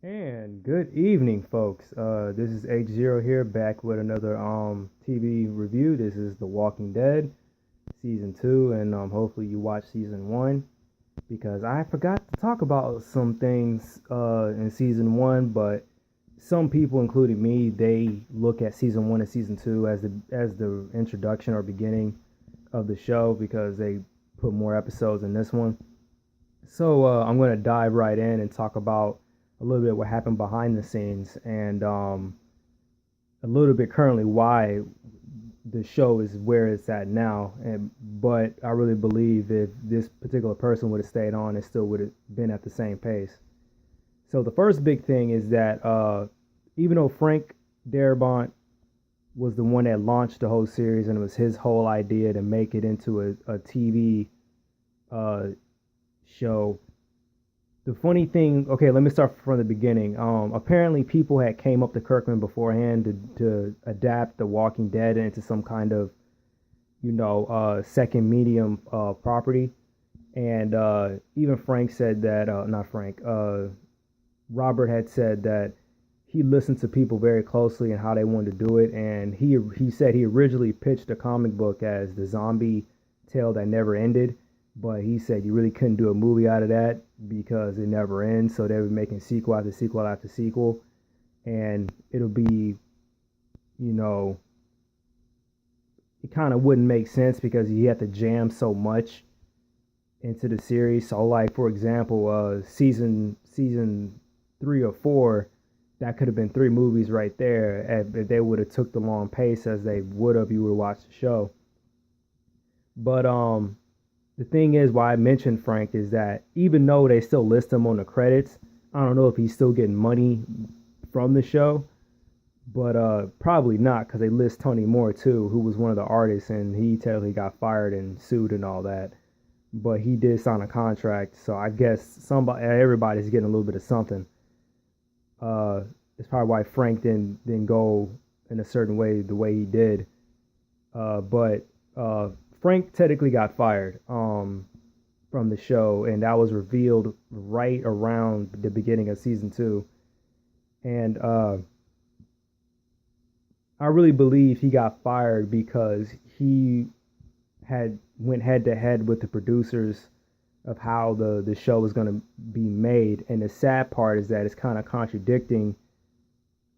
And good evening, folks. This is H0 here, back with another TV review. This is The Walking Dead, season 2, and hopefully you watched season 1, because I forgot to talk about some things in season 1, but some people, including me, they look at season 1 and season 2 as the introduction or beginning of the show because they put more episodes in this one. So I'm going to dive right in and talk about a little bit what happened behind the scenes and a little bit currently why the show is where it's at now. But I really believe if this particular person would have stayed on, it still would have been at the same pace. So the first big thing is that even though Frank Darabont was the one that launched the whole series and it was his whole idea to make it into a TV uh, show. The funny thing, okay, let me start from the beginning. Apparently, people had came up to Kirkman beforehand to adapt The Walking Dead into some kind of, second medium property. And even Frank said that, not Frank, Robert had said that he listened to people very closely and how they wanted to do it. And he said he originally pitched a comic book as the zombie tale that never ended, but he said you really couldn't do a movie out of that because it never ends. So they were making sequel after sequel after sequel, and it'll be, you know, it kind of wouldn't make sense because you have to jam so much into the series. So, like for example, season 3 or 4, that could have been 3 movies right there if they would have took the long pace as they would have. You would have watched the show, but the thing is, why I mentioned Frank is that even though they still list him on the credits, I don't know if he's still getting money from the show, but probably not because they list Tony Moore too, who was one of the artists, and he technically got fired and sued and all that. But he did sign a contract, so I guess everybody's getting a little bit of something. Uh, it's probably why Frank didn't go in a certain way the way he did. But Frank technically got fired from the show, and that was revealed right around the beginning of season 2. And I really believe he got fired because he had went head to head with the producers of how the show was going to be made. And the sad part is that it's kind of contradicting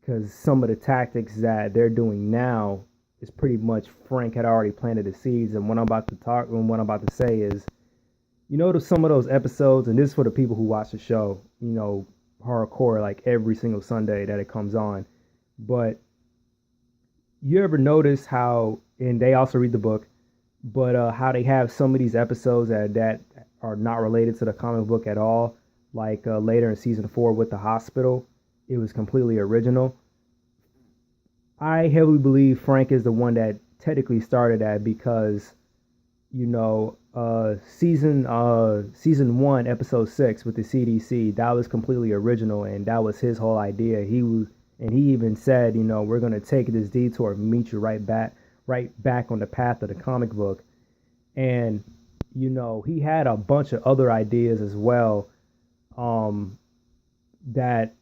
because some of the tactics that they're doing now is pretty much Frank had already planted the seeds. And what I'm about to say is, some of those episodes, and this is for the people who watch the show, hardcore, like every single Sunday that it comes on. But you ever notice how, and they also read the book, but how they have some of these episodes that are not related to the comic book at all, like later in season 4 with the hospital, it was completely original. I heavily believe Frank is the one that technically started that because, season 1, episode 6 with the CDC, that was completely original, and that was his whole idea. And he even said, we're gonna take this detour and meet you right back on the path of the comic book. And he had a bunch of other ideas as well, that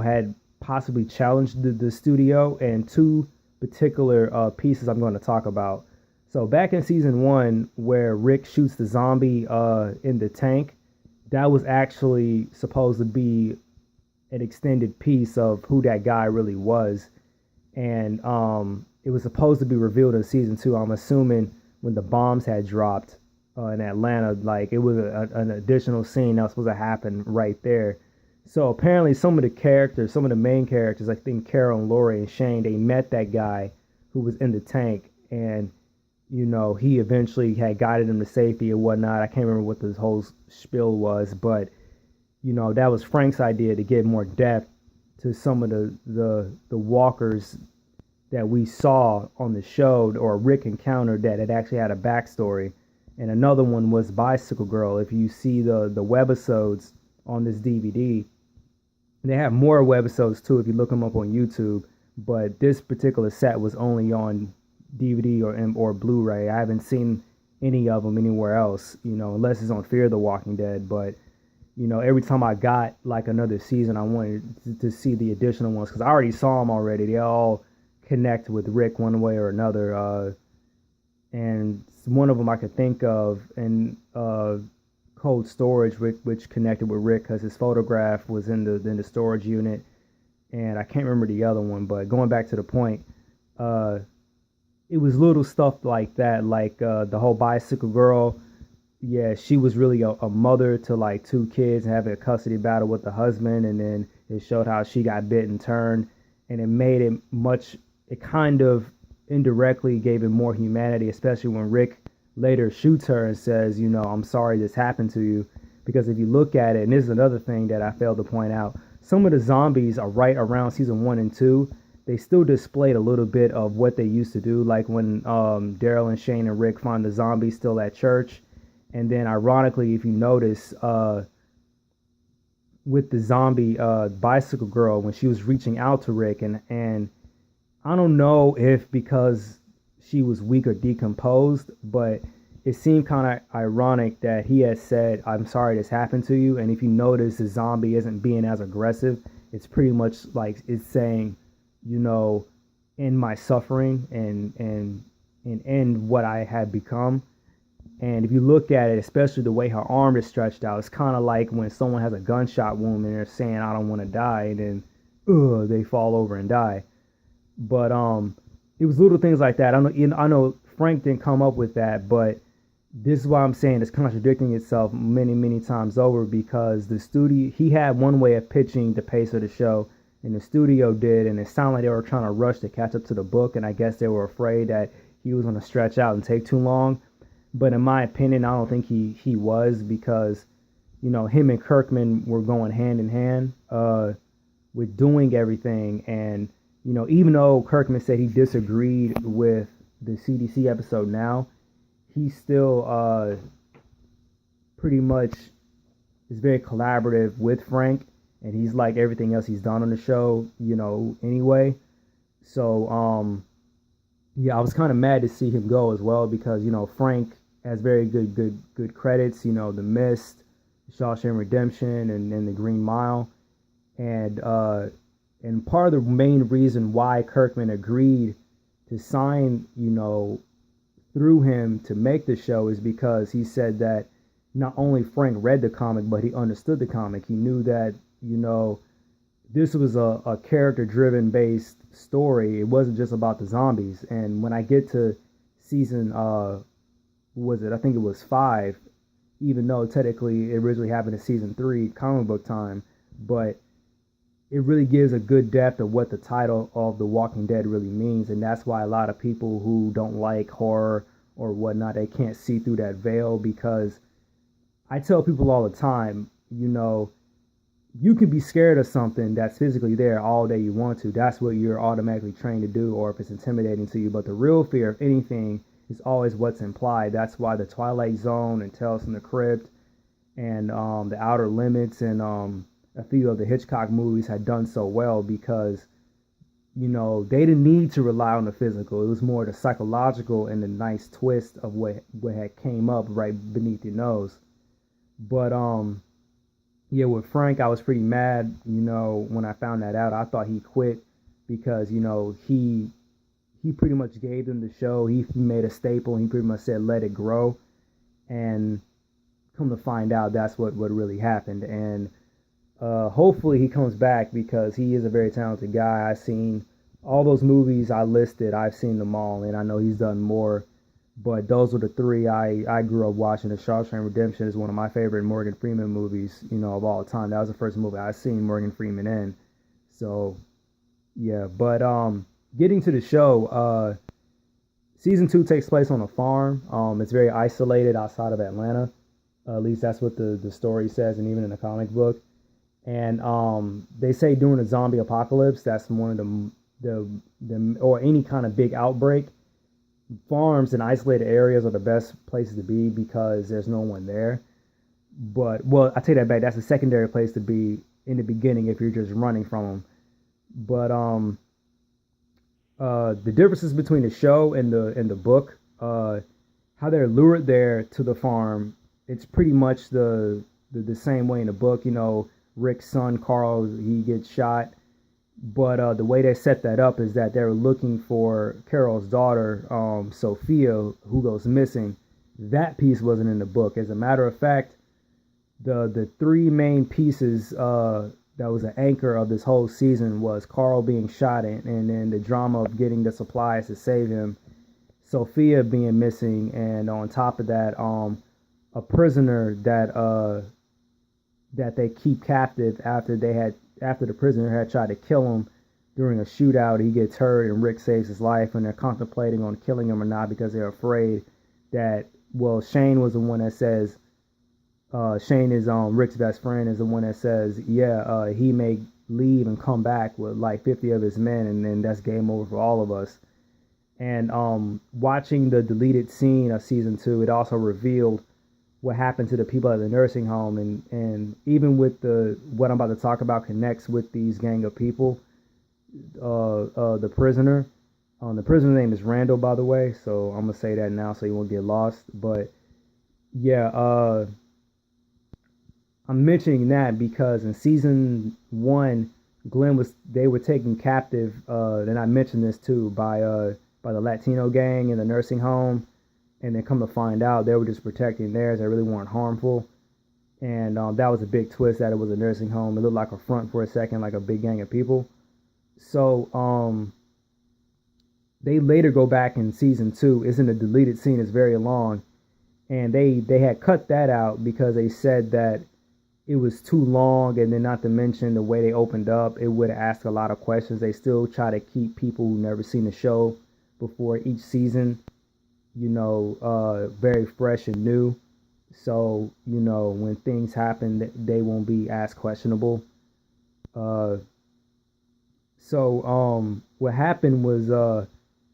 had possibly challenged the studio, and two particular pieces I'm going to talk about. So back in season 1, where Rick shoots the zombie in the tank, that was actually supposed to be an extended piece of who that guy really was, and it was supposed to be revealed in season 2. I'm assuming when the bombs had dropped in Atlanta, like it was an additional scene that was supposed to happen right there. So apparently, some of the main characters, I think Carol and Lori and Shane, they met that guy who was in the tank, and he eventually had guided them to safety or whatnot. I can't remember what this whole spiel was, but that was Frank's idea to give more depth to some of the walkers that we saw on the show or Rick encountered that it actually had a backstory. And another one was Bicycle Girl. If you see the webisodes on this DVD, they have more webisodes too if you look them up on YouTube. But this particular set was only on DVD or Blu-ray. I haven't seen any of them anywhere else, unless it's on Fear the Walking Dead. But every time I got like another season, I wanted to see the additional ones because I already saw them already. They all connect with Rick one way or another. And one of them I could think of in cold storage, which connected with Rick because his photograph was in the storage unit, and I can't remember the other one. But going back to the point, it was little stuff like that, like the whole bicycle girl. Yeah, she was really a mother to like two kids and having a custody battle with the husband, and then it showed how she got bit and turned, and it made it much. It kind of indirectly gave it more humanity, especially when Rick later shoots her and says, I'm sorry this happened to you. Because if you look at it, and this is another thing that I failed to point out, some of the zombies are right around season 1 and 2. They still displayed a little bit of what they used to do, like when Daryl and Shane and Rick find the zombies still at church. And then ironically, if you notice, with the zombie bicycle girl, when she was reaching out to Rick, and I don't know if because she was weak or decomposed, but it seemed kind of ironic that he had said, I'm sorry this happened to you. And if you notice, the zombie isn't being as aggressive. It's pretty much like it's saying, end my suffering and end what I had become. And if you look at it, especially the way her arm is stretched out, it's kind of like when someone has a gunshot wound and they're saying, I don't want to die. And then they fall over and die. But it was little things like that. I know Frank didn't come up with that, but this is why I'm saying it's contradicting itself many, many times over, because the studio, he had one way of pitching the pace of the show, and the studio did, and it sounded like they were trying to rush to catch up to the book, and I guess they were afraid that he was going to stretch out and take too long. But in my opinion, I don't think he was, because, him and Kirkman were going hand in hand with doing everything. And even though Kirkman said he disagreed with the CDC episode now, he still pretty much is very collaborative with Frank, and he's like everything else he's done on the show, anyway. So, yeah, I was kind of mad to see him go as well, because, Frank has very good credits, The Mist, Shawshank Redemption, and The Green Mile. And part of the main reason why Kirkman agreed to sign, through him to make the show is because he said that not only Frank read the comic, but he understood the comic. He knew that, this was a character-driven based story. It wasn't just about the zombies. And when I get to season, I think it was 5, even though technically it originally happened in season 3, comic book time, but it really gives a good depth of what the title of The Walking Dead really means. And that's why a lot of people who don't like horror or whatnot, they can't see through that veil, because I tell people all the time, you can be scared of something that's physically there all day you want to. That's what you're automatically trained to do, or if it's intimidating to you. But the real fear of anything is always what's implied. That's why the Twilight Zone and Tales from the Crypt and the Outer Limits and a few of the Hitchcock movies had done so well, because they didn't need to rely on the physical. It was more the psychological and the nice twist of what had came up right beneath your nose. But yeah, with Frank, I was pretty mad, when I found that out. I thought he quit because, he pretty much gave them the show. He made a staple. He pretty much said, let it grow. And come to find out, that's what really happened. And hopefully he comes back, because he is a very talented guy. I've seen all those movies I listed. I've seen them all, and I know he's done more. But those were the 3 I grew up watching. The Shawshank Redemption is one of my favorite Morgan Freeman movies, of all time. That was the first movie I seen Morgan Freeman in. So, yeah. But getting to the show, season 2 takes place on a farm. It's very isolated outside of Atlanta. At least that's what the story says, and even in the comic book. And they say during a zombie apocalypse, that's one of the or any kind of big outbreak, farms and isolated areas are the best places to be, because there's no one there. But, well, I take that back. That's a secondary place to be in the beginning if you're just running from them. But the differences between the show and the book, how they're lured there to the farm, it's pretty much the the same way in the book. Rick's son Carl, he gets shot, but the way they set that up is that they're looking for Carol's daughter, Sophia, who goes missing. That piece wasn't in the book. As a matter of fact, the three main pieces that was an anchor of this whole season was Carl being shot, and then the drama of getting the supplies to save him, Sophia being missing, and on top of that, a prisoner that they keep captive after the prisoner had tried to kill him during a shootout. He gets hurt, and Rick saves his life, and they're contemplating on killing him or not because they're afraid that, well, Shane was the one that says, Shane is Rick's best friend, is the one that says, he may leave and come back with like 50 of his men, and then that's game over for all of us. And watching the deleted scene of season 2, it also revealed what happened to the people at the nursing home, and even with what I'm about to talk about connects with these gang of people. The prisoner, the prisoner's name is Randall, by the way, so I'm gonna say that now so you won't get lost. But yeah, I'm mentioning that because in season 1, they were taken captive. And I mentioned this too by the Latino gang in the nursing home, and then come to find out they were just protecting theirs. They really weren't harmful, and that was a big twist that it was a nursing home. It looked like a front for a second, like a big gang of people. So they later go back in season 2. It's in the deleted scene. It's very long, and they had cut that out because they said that it was too long, and then not to mention the way they opened up, it would ask a lot of questions. They still try to keep people who never seen the show before each season, very fresh and new. So, when things happen, they won't be as questionable. So what happened was the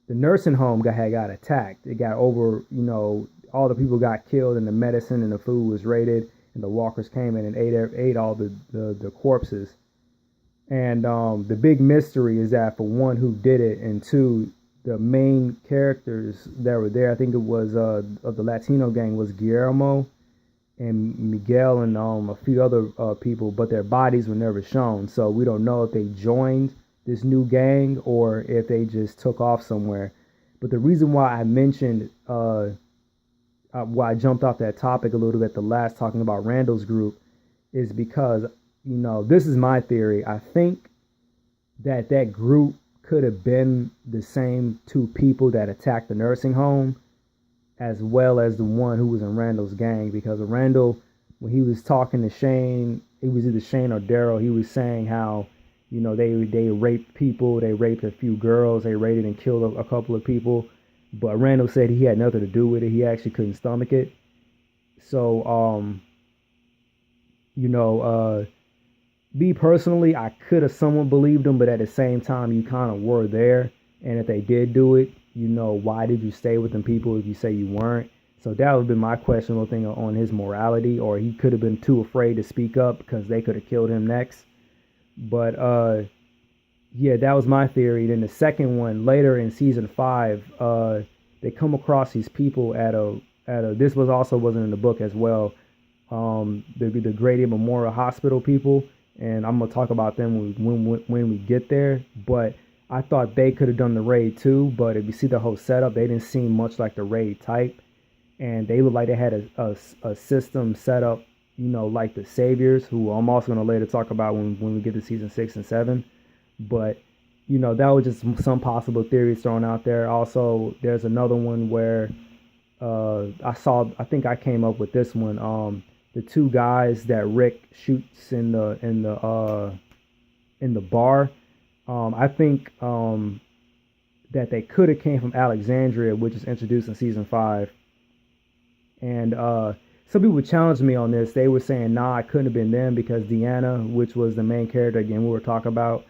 nursing home got attacked. It got over, all the people got killed, and the medicine and the food was raided, and the walkers came in and ate all the corpses. And the big mystery is that, for one, who did it, and two, the main characters that were there, I think it was of the Latino gang, was Guillermo and Miguel and a few other people, but their bodies were never shown. So we don't know if they joined this new gang or if they just took off somewhere. But the reason why I mentioned why I jumped off that topic a little bit the last, talking about Randall's group, is because, this is my theory. I think that group could have been the same two people that attacked the nursing home, as well as the one who was in Randall's gang. Because Randall, when he was talking to Shane, it was either Shane or Daryl, he was saying how, they raped people, they raped a few girls, they raided and killed a couple of people. But Randall said he had nothing to do with it. He actually couldn't stomach it. So, me personally, I could have somewhat believed him, but at the same time, you kind of were there. And if they did do it, why did you stay with them people if you say you weren't? So that would have been my questionable thing on his morality, or he could have been too afraid to speak up because they could have killed him next. But yeah, that was my theory. Then the second one, later in season 5, they come across these people at a this wasn't in the book as well. The Grady Memorial Hospital people, and I'm gonna talk about them when we get there. But I thought they could have done the raid too. But if you see the whole setup, they didn't seem much like the raid type, and they looked like they had a system set up, like the Saviors, who I'm also gonna later talk about when we get to season 6 and 7. But that was just some possible theories thrown out there. Also, there's another one where I think I came up with this one. The two guys that Rick shoots in the bar. I think that they could have came from Alexandria, which is introduced in season 5. And some people challenged me on this. They were saying, nah, it couldn't have been them because Deanna, which was the main character, again, we were talking about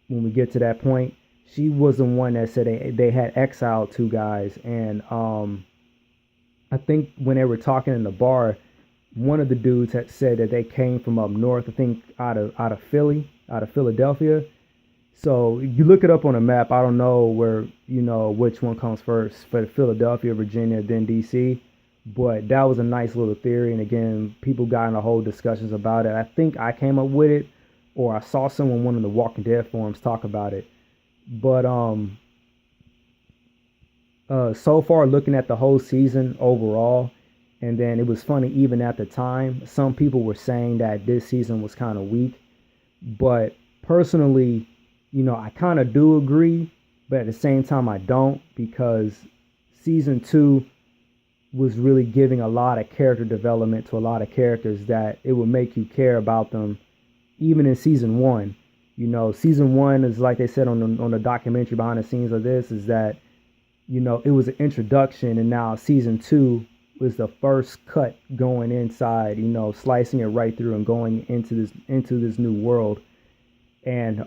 when we get to that point, she was the one that said they had exiled two guys. And I think when they were talking in the bar, one of the dudes had said that they came from up north, I think out of Philadelphia. So you look it up on a map. I don't know where, which one comes first, for Philadelphia, Virginia, then DC. But that was a nice little theory, and again, people got into whole discussions about it. I think I came up with it, or I saw someone one of the Walking Dead forums talk about it. But so far, looking at the whole season overall, and then it was funny, even at the time, some people were saying that this season was kind of weak. But personally, I kind of do agree, but at the same time, I don't, because season two was really giving a lot of character development to a lot of characters that it would make you care about them, even in season one. Season one is, like they said on the documentary behind the scenes of this, is that it was an introduction, and now season two was the first cut going inside, slicing it right through and going into this new world. And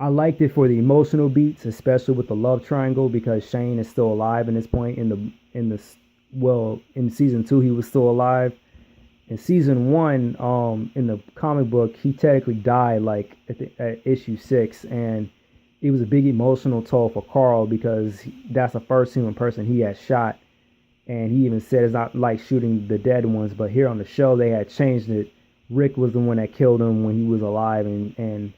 I liked it for the emotional beats, especially with the love triangle, because Shane is still alive in this point. In season two he was still alive. In season one, in the comic book, he technically died like at issue 6, and it was a big emotional toll for Carl, because that's the first human person he had shot, and he even said it's not like shooting the dead ones. But here on the show, they had changed it. Rick was the one that killed him when he was alive, and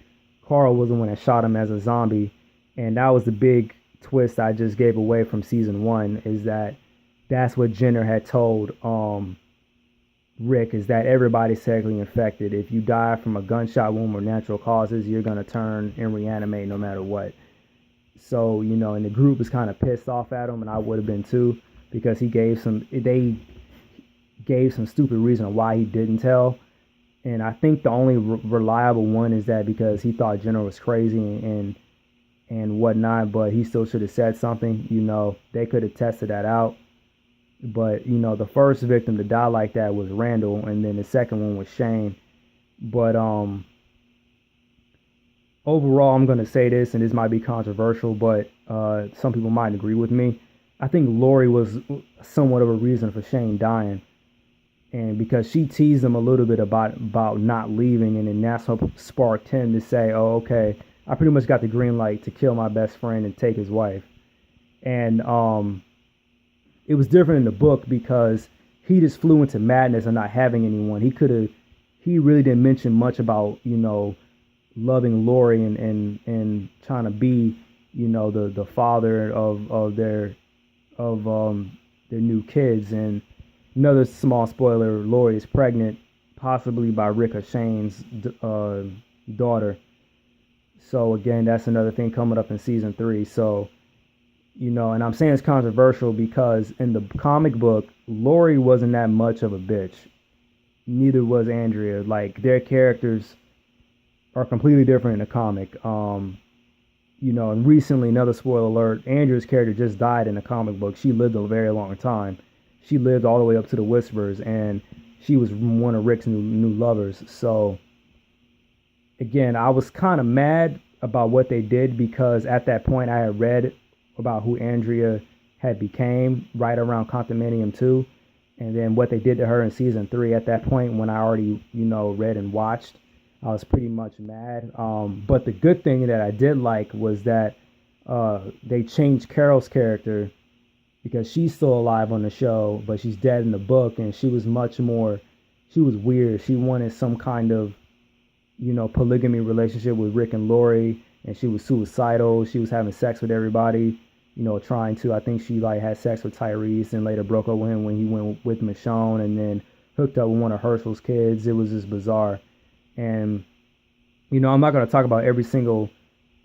Carl was the one that shot him as a zombie. And that was the big twist I just gave away from season one, is that's what Jenner had told Rick, is that everybody's technically infected. If you die from a gunshot wound or natural causes, you're going to turn and reanimate no matter what. So, and the group was kind of pissed off at him, and I would have been too, because they gave some stupid reason why he didn't tell. And I think the only reliable one is that because he thought Jenner was crazy and whatnot, but he still should have said something. They could have tested that out. But, the first victim to die like that was Randall, and then the second one was Shane. But overall, I'm going to say this, and this might be controversial, but some people might agree with me. I think Lori was somewhat of a reason for Shane dying. And because she teased him a little bit about not leaving, and then that's what sparked him to say, oh, okay, I pretty much got the green light to kill my best friend and take his wife. And it was different in the book, because he just flew into madness and not having anyone. He really didn't mention much about, loving Lori and trying to be, the father of their new kids. And another small spoiler, Lori is pregnant, possibly by Rick or Shane's daughter. So again, that's another thing coming up in season 3. So, and I'm saying it's controversial because in the comic book, Lori wasn't that much of a bitch. Neither was Andrea. Like, their characters are completely different in the comic. And recently, another spoiler alert, Andrea's character just died in the comic book. She lived a very long time. She lived all the way up to the Whispers, and she was one of Rick's new lovers. So, again, I was kind of mad about what they did, because at that point I had read about who Andrea had became right around Condominium 2, and then what they did to her in season 3. At that point, when I already, read and watched, I was pretty much mad. But the good thing that I did like was that they changed Carol's character, because she's still alive on the show, but she's dead in the book, and she was weird. She wanted some kind of, polygamy relationship with Rick and Lori, and she was suicidal. She was having sex with everybody, trying to. I think she had sex with Tyrese and later broke up with him when he went with Michonne, and then hooked up with one of Hershel's kids. It was just bizarre. And, I'm not going to talk about every single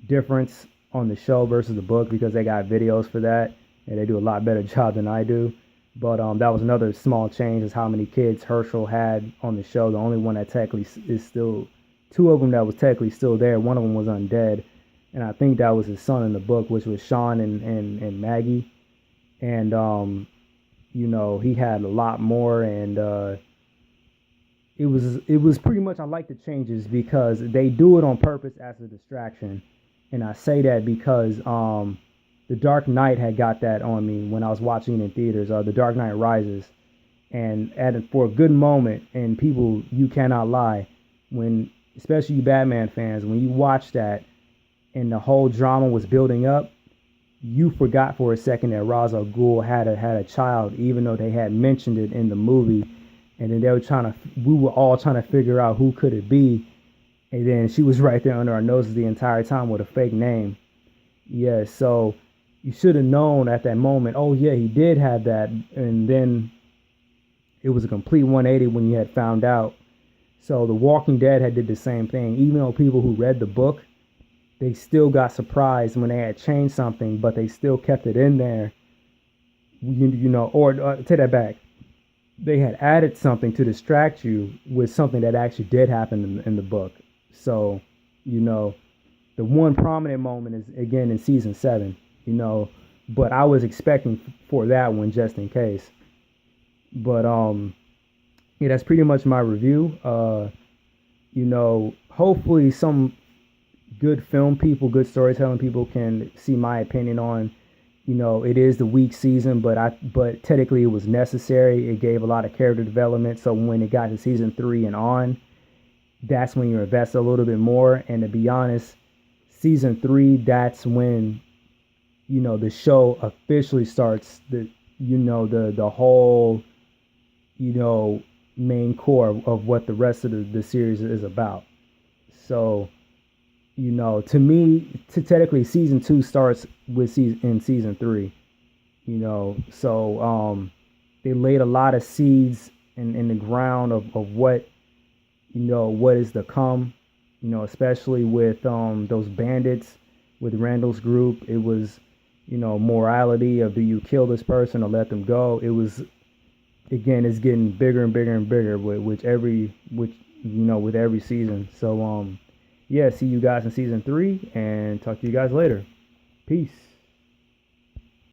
difference on the show versus the book, because they got videos for that, and they do a lot better job than I do. But that was another small change, is how many kids Hershel had on the show. The only one that technically is still, 2 of them that was technically still there. One of them was undead, and I think that was his son in the book, which was Sean and Maggie. And he had a lot more, and it was pretty much, I like the changes because they do it on purpose as a distraction. And I say that because The Dark Knight had got that on me when I was watching it in theaters, The Dark Knight Rises. And for a good moment, and people, you cannot lie, when, especially you Batman fans, when you watch that and the whole drama was building up, you forgot for a second that Ra's al Ghul had a child, even though they had mentioned it in the movie. And then we were all trying to figure out who could it be. And then she was right there under our noses the entire time with a fake name. Yeah, so you should have known at that moment, oh yeah, he did have that. And then it was a complete 180 when you had found out. So The Walking Dead had did the same thing. Even though people who read the book, they still got surprised when they had changed something, but they still kept it in there. Or take that back. They had added something to distract you with something that actually did happen in the book. So, the one prominent moment is again in season 7, but I was expecting for that one just in case. But yeah, that's pretty much my review. Hopefully some good film people, good storytelling people can see my opinion on, it is the weak season, but technically it was necessary. It gave a lot of character development. So when it got to season 3 and on, that's when you invest a little bit more. And to be honest, season 3, that's when, the show officially starts the whole, main core of what the rest of the series is about. So, to me, technically season 2 starts with season 3, so they laid a lot of seeds in the ground of what, what is to come, especially with those bandits with Randall's group. It was, morality of, do you kill this person or let them go? It was, again, it's getting bigger and bigger and bigger with every season. So yeah, see you guys in season 3 and talk to you guys later. Peace.